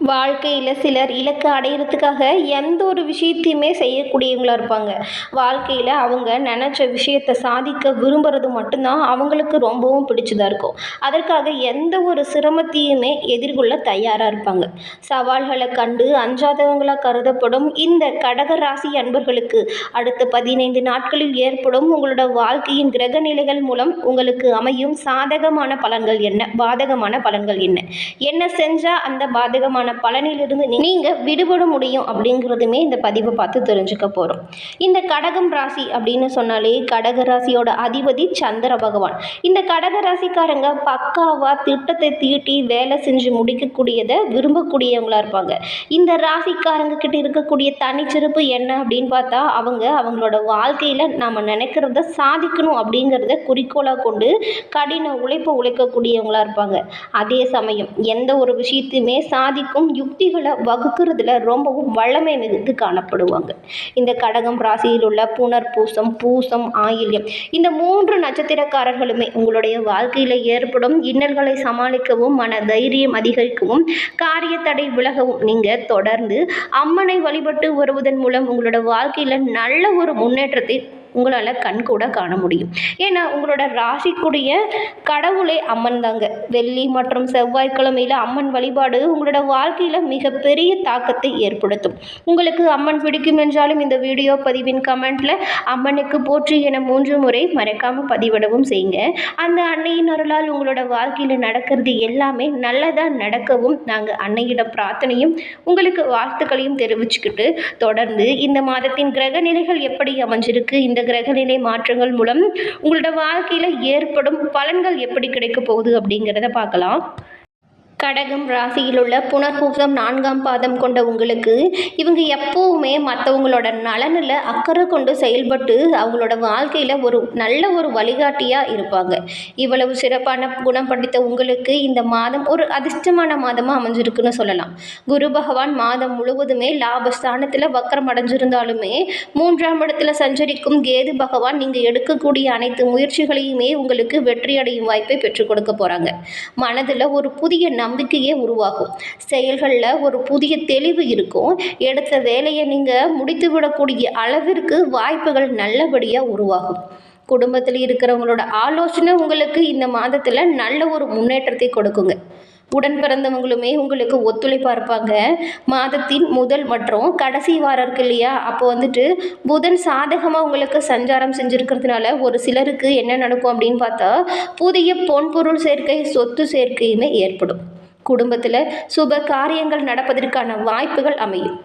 வாழ்க்கையில் சிலர் இலக்கு அடையிறதுக்காக எந்த ஒரு விஷயத்தையுமே செய்யக்கூடியவங்களா இருப்பாங்க. வாழ்க்கையில் அவங்க நினச்ச விஷயத்தை சாதிக்க விரும்புறது மட்டும்தான் அவங்களுக்கு ரொம்பவும் பிடிச்சதா இருக்கும். அதற்காக எந்த ஒரு சிரமத்தையுமே எதிர்கொள்ள தயாராக இருப்பாங்க. சவால்களை கண்டு அஞ்சாதவங்களா கருதப்படும் இந்த கடக ராசி அன்பர்களுக்கு அடுத்த 15 நாட்களில் ஏற்படும் உங்களோட வாழ்க்கையின் கிரக நிலைகள் மூலம் உங்களுக்கு அமையும் சாதகமான பலன்கள் என்ன, பாதகமான பலன்கள் என்ன, என்ன செஞ்சால் அந்த பாதகமான பலனிலிருந்து நீங்கள் விடுபட முடியும் அப்படிங்கிறதுமே இந்த பதிவை பார்த்து தெரிஞ்சுக்க போகிறோம். இந்த கடகம் ராசி அப்படின்னு சொன்னாலே கடக ராசியோட அதிபதி சந்திர பகவான். இந்த கடக ராசிக்காரங்க பக்காவாக திட்டத்தை தீட்டி வேலை செஞ்சு முடிக்கக்கூடியதை விரும்பக்கூடியவங்களா இருப்பாங்க. இந்த ராசிக்காரங்க கிட்ட இருக்கக்கூடிய தனிச்சிறப்பு என்ன அப்படின்னு பார்த்தா அவங்களோட வாழ்க்கையில் நாம் நினைக்கிறத சாதிக்கணும் அப்படிங்கிறத குறிக்கோளாக கொண்டு கடின உழைப்பை உழைக்கக்கூடியவங்களா இருப்பாங்க. அதே சமயம் எந்த ஒரு விஷயத்தையுமே சாதிக்கும் யுக்திகளை வகுக்கிறதுல ரொம்பவும் வல்லமை மிகுந்து காணப்படுவாங்க. இந்த கடகம் ராசியில் உள்ள புனர்பூசம், பூசம், ஆயில்யம் இந்த 3 நட்சத்திரக்காரர்களுமே உங்களுடைய வாழ்க்கையில் ஏற்படும் இன்னல்களை சமாளிக்கவும் மன தைரியம் அதிகரிக்கவும் காரிய தடை விலகவும் நீங்கள் தொடர்ந்து அம்மனை வழிபட்டு வருவதன் மூலம் உங்களோட வாழ்க்கையில் நல்ல ஒரு முன்னேற்றத்தை உங்களால் கண்கூட காண முடியும். ஏன்னா உங்களோட ராசிக்குரிய கடவுளே அம்மன் தாங்க. வெள்ளி மற்றும் செவ்வாய்க்கிழமையில் அம்மன் வழிபாடு உங்களோட வாழ்க்கையில் மிகப்பெரிய தாக்கத்தை ஏற்படுத்தும். உங்களுக்கு அம்மன் பிடிக்கும் என்றாலும் இந்த வீடியோ பதிவின் கமெண்ட்டில் அம்மனுக்கு போற்றி என 3 முறை மறக்காமல் பதிவிடவும் செய்யுங்க. அந்த அன்னையின் அருளால் உங்களோட வாழ்க்கையில் நடக்கிறது எல்லாமே நல்லதாக நடக்கவும் நாங்கள் அன்னையிடம் பிரார்த்தனையும் உங்களுக்கு வாழ்த்துக்களையும் தெரிவிச்சுக்கிட்டு தொடர்ந்து இந்த மாதத்தின் கிரக நிலைகள் எப்படி அமைஞ்சிருக்கு, இந்த கிரகநிலை மாற்றங்கள் மூலம் உங்களோட வாழ்க்கையில் ஏற்படும் பலன்கள் எப்படி கிடைக்க போகுது அப்படிங்கிறத பார்க்கலாம். கடகம் ராசியில் உள்ள புனர்பூசம் 4ஆம் பாதம் கொண்ட உங்களுக்கு இவங்க எப்போவுமே மற்றவங்களோட நலனில் அக்கறை கொண்டு செயல்பட்டு அவங்களோட வாழ்க்கையில் ஒரு நல்ல ஒரு வழிகாட்டியாக இருப்பாங்க. இவ்வளவு சிறப்பான குணம் படித்த உங்களுக்கு இந்த மாதம் ஒரு அதிர்ஷ்டமான மாதமாக அமைஞ்சிருக்குன்னு சொல்லலாம். குரு பகவான் மாதம் முழுவதுமே லாபஸ்தானத்தில் வக்கரம் அடைஞ்சிருந்தாலுமே 3ஆம் இடத்துல சஞ்சரிக்கும் கேது பகவான் நீங்கள் எடுக்கக்கூடிய அனைத்து முயற்சிகளையுமே உங்களுக்கு வெற்றி அடையும் வாய்ப்பை பெற்றுக் கொடுக்க போகிறாங்க. மனதில் ஒரு புதிய நம்பிக்கையே உருவாகும். செயல்களில் ஒரு புதிய தெளிவு இருக்கும். எடுத்த வேலையை நீங்கள் முடித்து விடக்கூடிய அளவிற்கு வாய்ப்புகள் நல்லபடியாக உருவாகும். குடும்பத்தில் இருக்கிறவங்களோட ஆலோசனை உங்களுக்கு இந்த மாதத்தில் நல்ல ஒரு முன்னேற்றத்தை கொடுக்குங்க. உடன் பிறந்தவங்களுமே உங்களுக்கு ஒத்துழைப்பாக இருப்பாங்க. மாதத்தின் முதல் மற்றும் கடைசி வாரம் இருக்கு இல்லையா, அப்போ புதன் சாதகமாக உங்களுக்கு சஞ்சாரம் செஞ்சுருக்கிறதுனால ஒரு சிலருக்கு என்ன நடக்கும் அப்படின்னு பார்த்தா புதிய பொன்பொருள் சேர்க்கை, சொத்து சேர்க்கையுமே ஏற்படும். குடும்பத்தில் சுப காரியங்கள் நடப்பதற்கான வாய்ப்புகள் அமையும்.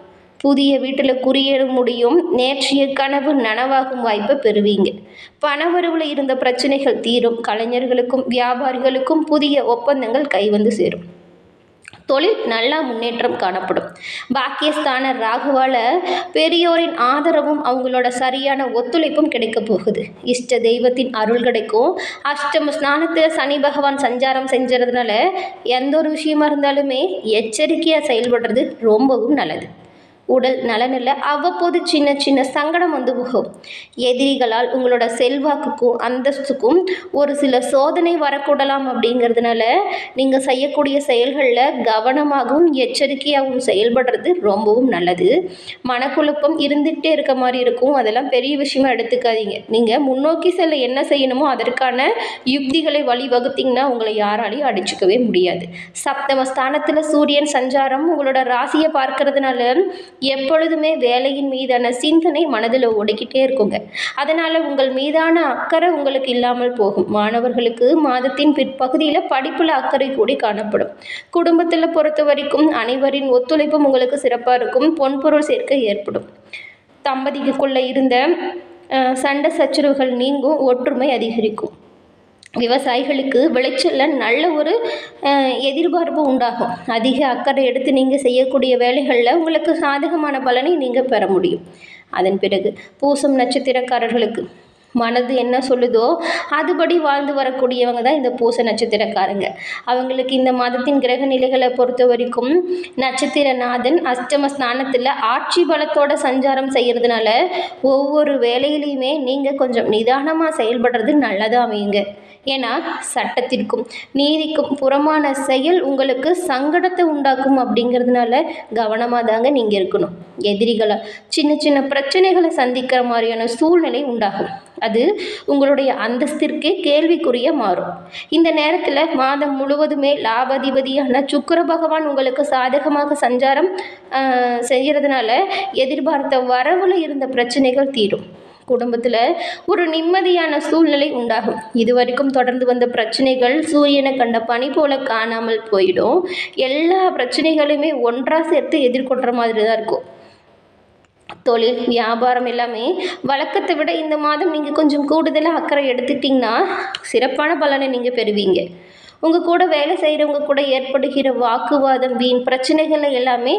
புதிய வீட்டில் குடியேற முடியும். நேற்றைய கனவு நனவாகும் வாய்ப்பை பெறுவீங்க. பணவரவில் இருந்த பிரச்சனைகள் தீரும். கலைஞர்களுக்கும் வியாபாரிகளுக்கும் புதிய ஒப்பந்தங்கள் கைவந்து சேரும். தொழில் நல்லா முன்னேற்றம் காணப்படும். பாக்கியஸ்தான ராகுவால் பெரியோரின் ஆதரவும் அவங்களோட சரியான ஒத்துழைப்பும் கிடைக்க போகுது. இஷ்ட தெய்வத்தின் அருள் கிடைக்கும். அஷ்டம ஸ்நானத்தில் சனி பகவான் சஞ்சாரம் செஞ்சதுனால எந்த ஒரு விஷயமா இருந்தாலுமே எச்சரிக்கையாக செயல்படுறது ரொம்பவும் நல்லது. உடல் நலனில் அவ்வப்போது சின்ன சின்ன சங்கடம் போகும். எதிரிகளால் உங்களோட செல்வாக்குக்கும் அந்தஸ்துக்கும் ஒரு சில சோதனை வரக்கூடலாம். அப்படிங்கிறதுனால நீங்கள் செய்யக்கூடிய செயல்களில் கவனமாகவும் எச்சரிக்கையாகவும் செயல்படுறது ரொம்பவும் நல்லது. மனக்குழப்பம் இருந்துகிட்டே இருக்க மாதிரி இருக்கும். அதெல்லாம் பெரிய விஷயமா எடுத்துக்காதீங்க. நீங்கள் முன்னோக்கி செல்ல என்ன செய்யணுமோ அதற்கான யுக்திகளை வழிவகுத்தீங்கன்னா உங்களை யாராலையும் அடிச்சுக்கவே முடியாது. சப்தமஸ்தானத்தில் சூரியன் சஞ்சாரம் உங்களோட ராசியை பார்க்கறதுனால எப்பொழுதுமே வேலையின் மீதான சிந்தனை மனதில் ஓடிக்கிட்டே இருக்குங்க. அதனால் உங்கள் மீதான அக்கறை உங்களுக்கு இல்லாமல் போகும். மாணவர்களுக்கு மாதத்தின் பிற்பகுதியில் படிப்பில் அக்கறை கூடி காணப்படும். குடும்பத்தில் பொறுத்த வரைக்கும் அனைவரின் ஒத்துழைப்பும் உங்களுக்கு சிறப்பாக இருக்கும். பொன்பொருள் சேர்க்கை ஏற்படும். தம்பதிக்குள்ளே இருந்த சண்டை சச்சரவுகள் நீங்கும். ஒற்றுமை அதிகரிக்கும். விவசாயிகளுக்கு விளைச்சலில் நல்ல ஒரு எதிர்பார்ப்பு உண்டாகும். அதிக அக்கறை எடுத்து நீங்கள் செய்யக்கூடிய வேலைகளில் உங்களுக்கு சாதகமான பலனை நீங்கள் பெற முடியும். அதன் பிறகு பூசம் நட்சத்திரக்காரர்களுக்கு மனது என்ன சொல்லுதோ அதுபடி வாழ்ந்து வரக்கூடியவங்க தான் இந்த பூச நட்சத்திரக்காரங்க. அவங்களுக்கு இந்த மாதத்தின் கிரக நிலைகளை பொறுத்த வரைக்கும் நட்சத்திரநாதன் அஷ்டம ஸ்நானத்தில் ஆட்சி பலத்தோட சஞ்சாரம் செய்கிறதுனால ஒவ்வொரு வேலையிலையுமே நீங்கள் கொஞ்சம் நிதானமாக செயல்படுறது நல்லதாக அமையுங்க. ஏன்னா சட்டத்திற்கும் நீதிக்கும் புறமான செயல் உங்களுக்கு சங்கடத்தை உண்டாக்கும் அப்படிங்கிறதுனால கவனமாக தாங்க நீங்கள் இருக்கணும். எதிரிகளை சின்ன சின்ன பிரச்சனைகளை சந்திக்கிற மாதிரியான சூழ்நிலை உண்டாகும். அது உங்களுடைய அந்தஸ்திற்கே கேள்விக்குறிய மாறும். இந்த நேரத்தில் மாதம் முழுவதுமே லாபாதிபதியான சுக்கிர பகவான் உங்களுக்கு சாதகமாக சஞ்சாரம் செய்கிறதுனால எதிர்பார்த்த வரவில் இருந்த பிரச்சனைகள் தீரும். குடும்பத்தில் ஒரு நிம்மதியான சூழ்நிலை உண்டாகும். இதுவரைக்கும் தொடர்ந்து வந்த பிரச்சனைகள் சூரியனை கண்ட பனி போல காணாமல் போயிடும். எல்லா பிரச்சனைகளையுமே ஒன்றாக சேர்த்து எதிர்கொள்கிற மாதிரி தான் இருக்கும். தொழில் வியாபாரம் எல்லாமே வழக்கத்தை விட இந்த மாதம் நீங்கள் கொஞ்சம் கூடுதலாக அக்கறை எடுத்துக்கிட்டிங்கன்னா சிறப்பான பலனை நீங்கள் பெறுவீங்க. உங்கள் கூட வேலை செய்கிறவங்க கூட ஏற்படுகிற வாக்குவாதம் வீண் பிரச்சனைகளை எல்லாமே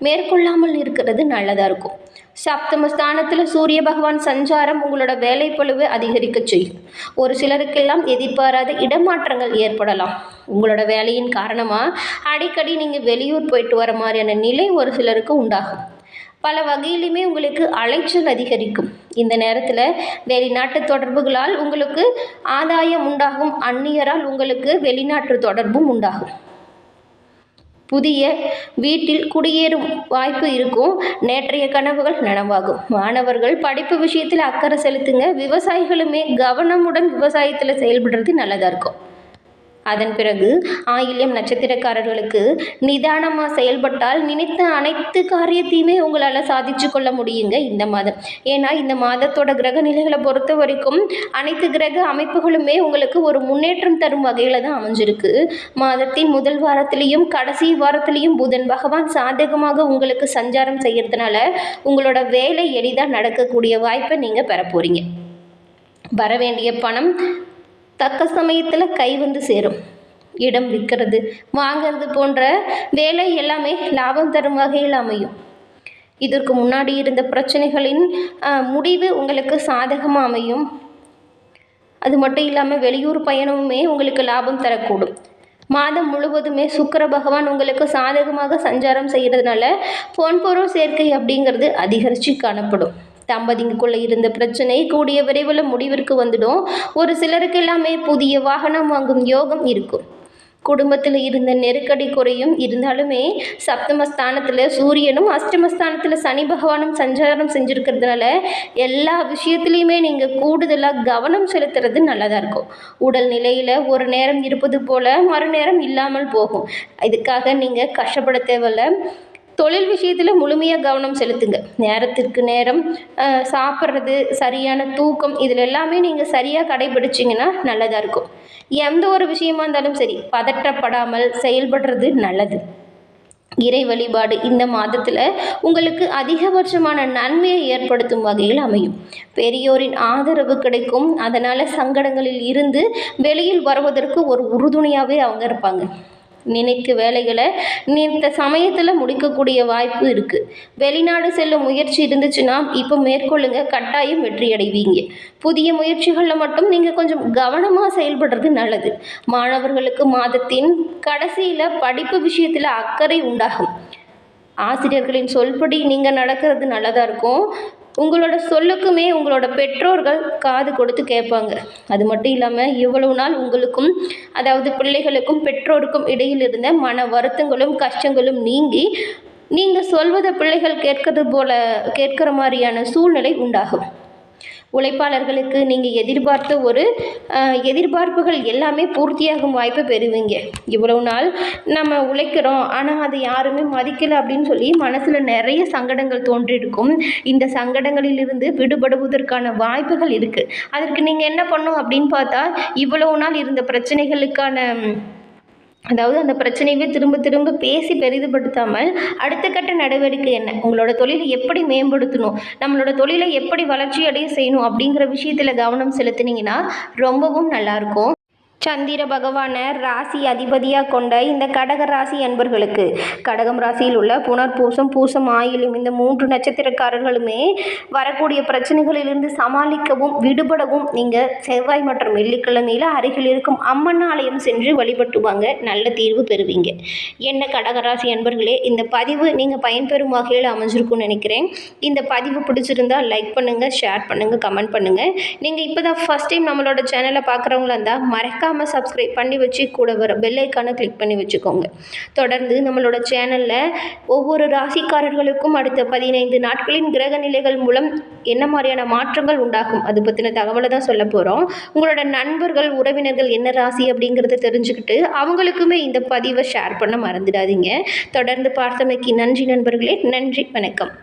மேற்கொள்ளாமல் இருக்கிறது நல்லதாக இருக்கும். சப்தமஸ்தானத்தில் சூரிய பகவான் சஞ்சாரம் உங்களோட வேலைப்பளுவை அதிகரிக்க செய்யும். ஒரு சிலருக்கெல்லாம் எதிர்பாராத இடமாற்றங்கள் ஏற்படலாம். உங்களோட வேலையின் காரணமாக அடிக்கடி நீங்கள் வெளியூர் போயிட்டு வர மாதிரியான நிலை ஒரு சிலருக்கு உண்டாகும். பல வகையிலுமே உங்களுக்கு அலைச்சல் அதிகரிக்கும். இந்த நேரத்தில் வெளிநாட்டு தொடர்புகளால் உங்களுக்கு ஆதாயம் உண்டாகும். அந்நியரால் உங்களுக்கு வெளிநாட்டு தொடர்பும் உண்டாகும். புதிய வீட்டில் குடியேறும் வாய்ப்பு இருக்கும். நேற்றைய கனவுகள் நனவாகும். மாணவர்கள் படிப்பு விஷயத்தில் அக்கறை செலுத்துங்க. விவசாயிகளுமே கவனமுடன் விவசாயத்தில் செயல்படுறது நல்லதாக இருக்கும். அதன் பிறகு ஆயில்யம் நட்சத்திரக்காரர்களுக்கு நிதானமாக செயல்பட்டால் நினைத்த அனைத்து காரியத்தையுமே உங்களால் சாதிச்சு கொள்ள முடியுங்க இந்த மாதம். ஏன்னா இந்த மாதத்தோட கிரக நிலைகளை பொறுத்த வரைக்கும் அனைத்து கிரக அமைப்புகளுமே உங்களுக்கு ஒரு முன்னேற்றம் தரும் வகையில் தான் அமைஞ்சிருக்கு. மாதத்தின் முதல் வாரத்திலையும் கடைசி வாரத்திலையும் புதன் பகவான் சாதகமாக உங்களுக்கு சஞ்சாரம் செய்கிறதுனால உங்களோட வேலை எளிதாக நடக்கக்கூடிய வாய்ப்பை நீங்கள் பெற போகிறீங்க. வர வேண்டிய பணம் தக்க சமயத்தில் கை வந்து சேரும். இடம் விற்கிறது வாங்கிறது போன்ற வேலை எல்லாமே லாபம் தரும் வகையில் அமையும். இதற்கு முன்னாடி இருந்த பிரச்சனைகளின் முடிவு உங்களுக்கு சாதகமாக அமையும். அது மட்டும் இல்லாமல் வெளியூர் பயணமுமே உங்களுக்கு லாபம் தரக்கூடும். மாதம் முழுவதுமே சுக்கிர பகவான் உங்களுக்கு சாதகமாக சஞ்சாரம் செய்கிறதுனால பொன்பொருள் சேர்க்கை அப்படிங்கிறது அதிகரித்து காணப்படும். தம்பதிக்குள்ளே இருந்த பிரச்சனை கூடிய விரைவில் முடிவிற்கு வந்துடும். ஒரு சிலருக்கு எல்லாமே புதிய வாகனம் வாங்கும் யோகம் இருக்கும். குடும்பத்தில் இருந்த நெருக்கடி குறையும். இருந்தாலுமே சப்தமஸ்தானத்தில் சூரியனும் அஷ்டமஸ்தானத்தில் சனி பகவானும் சஞ்சாரம் செஞ்சுருக்கிறதுனால எல்லா விஷயத்துலையுமே நீங்கள் கூடுதலாக கவனம் செலுத்துறது நல்லதாக இருக்கும். உடல் நிலையில் ஒரு நேரம் இருப்பது போல் மறுநேரம் இல்லாமல் போகும். இதுக்காக நீங்கள் கஷ்டப்பட தேவையில்லை. தொழில் விஷயத்தில் முழுமையாக கவனம் செலுத்துங்க. நேரத்திற்கு நேரம் சாப்பிட்றது, சரியான தூக்கம், இதில் எல்லாமே நீங்கள் சரியாக கடைபிடிச்சிங்கன்னா நல்லதாக இருக்கும். எந்த ஒரு விஷயமா இருந்தாலும் சரி பதற்றப்படாமல் செயல்படுறது நல்லது. இறை வழிபாடு இந்த மாதத்தில் உங்களுக்கு அதிகபட்சமான நன்மையை ஏற்படுத்தும் வகையில் அமையும். பெரியோரின் ஆதரவு கிடைக்கும். அதனால் சங்கடங்களில் இருந்து வெளியில் வருவதற்கு ஒரு உறுதுணையாகவே அவங்க இருப்பாங்க. நினைக்க வேலைகளை இந்த சமயத்தில் முடிக்கக்கூடிய வாய்ப்பு இருக்குது. வெளிநாடு செல்லும் முயற்சி இருந்துச்சுன்னா இப்போ மேற்கொள்ளுங்க, கட்டாயம் வெற்றி அடைவீங்க. புதிய முயற்சிகளில் மட்டும் நீங்கள் கொஞ்சம் கவனமாக செயல்படுறது நல்லது. மாணவர்களுக்கு மாதத்தின் கடைசியில் படிப்பு விஷயத்தில் அக்கறை உண்டாகும். ஆசிரியர்களின் சொல்படி நீங்கள் நடக்கிறது நல்லதாக இருக்கும். உங்களோட சொல்லுக்குமே உங்களோட பெற்றோர்கள் காது கொடுத்து கேட்பாங்க. அது மட்டும் இல்லாமல் இவ்வளவு நாள் உங்களுக்கும் அதாவது பிள்ளைகளுக்கும் பெற்றோருக்கும் இடையில் இருந்த மன வருத்தங்களும் கஷ்டங்களும் நீங்கி நீங்கள் சொல்வதை பிள்ளைகள் கேட்கிற மாதிரியான சூழ்நிலை உண்டாகும். உழைப்பாளர்களுக்கு நீங்கள் எதிர்பார்த்த எதிர்பார்ப்புகள் எல்லாமே பூர்த்தியாகும் வாய்ப்பை பெறுவீங்க. இவ்வளவு நாள் நம்ம உழைக்கிறோம் ஆனால் அதை யாருமே மதிக்கலை அப்படின்னு சொல்லி மனசில் நிறைய சங்கடங்கள் தோன்றியிருக்கும். இந்த சங்கடங்களிலிருந்து விடுபடுவதற்கான வாய்ப்புகள் இருக்குது. அதற்கு நீங்கள் என்ன பண்ணணும் அப்படின்னு பார்த்தா, இவ்வளவு நாள் இருந்த பிரச்சனைகளுக்கான அதாவது அந்த பிரச்சனையவே திரும்ப திரும்ப பேசி பெரிதுபடுத்தாமல் அடுத்த கட்ட நடவடிக்கை என்ன, உங்களோட தொழிலை எப்படி மேம்படுத்தணும், நம்மளோட தொழிலை எப்படி வளர்ச்சி அடைய செய்யணும் அப்படிங்கிற விஷயத்தில் கவனம் செலுத்தினீங்கன்னா ரொம்பவும் நல்லாயிருக்கும். சந்திர பகவானை ராசி அதிபதியாக கொண்ட இந்த கடக ராசி அன்பர்களுக்கு கடகம் ராசியில் உள்ள புனர்பூசம் பூசம் ஆயிலும் இந்த 3 நட்சத்திரக்காரர்களுமே வரக்கூடிய பிரச்சனைகளிலிருந்து சமாளிக்கவும் விடுபடவும் நீங்கள் செவ்வாய் மற்றும் வெள்ளிக்கிழமையில் அருகில் இருக்கும் அம்மன் ஆலயம் சென்று வழிபட்டுவாங்க, நல்ல தீர்வு பெறுவீங்க. என்ன கடகராசி அன்பர்களே, இந்த பதிவு நீங்கள் பயன்பெறும் வகையில் அமைஞ்சிருக்கும்னு நினைக்கிறேன். இந்த பதிவு பிடிச்சிருந்தால் லைக் பண்ணுங்கள், ஷேர் பண்ணுங்கள், கமெண்ட் பண்ணுங்கள். நீங்கள் இப்போ தான் ஃபஸ்ட் டைம் நம்மளோட சேனலை பார்க்குறவங்களா இருந்தால் மறக்காமல் சப்ஸ்கிரைப் பண்ணி வச்சு கூட வர பெல் ஐக்கானை கிளிக் பண்ணி வச்சுக்கோங்க. தொடர்ந்து நம்மளோட சேனலில் ஒவ்வொரு ராசிக்காரர்களுக்கும் அடுத்த 15 நாட்களின் கிரக நிலைகள் மூலம் என்ன மாதிரியான மாற்றங்கள் உண்டாகும் அது பற்றின தகவலை தான் சொல்ல போகிறோம். உங்களோட நண்பர்கள் உறவினர்கள் என்ன ராசி அப்படிங்கிறத தெரிஞ்சுக்கிட்டு அவங்களுக்குமே இந்த பதிவை ஷேர் பண்ண மறந்துடாதீங்க. தொடர்ந்து பார்த்தமைக்கு நன்றி நண்பர்களே, நன்றி, வணக்கம்.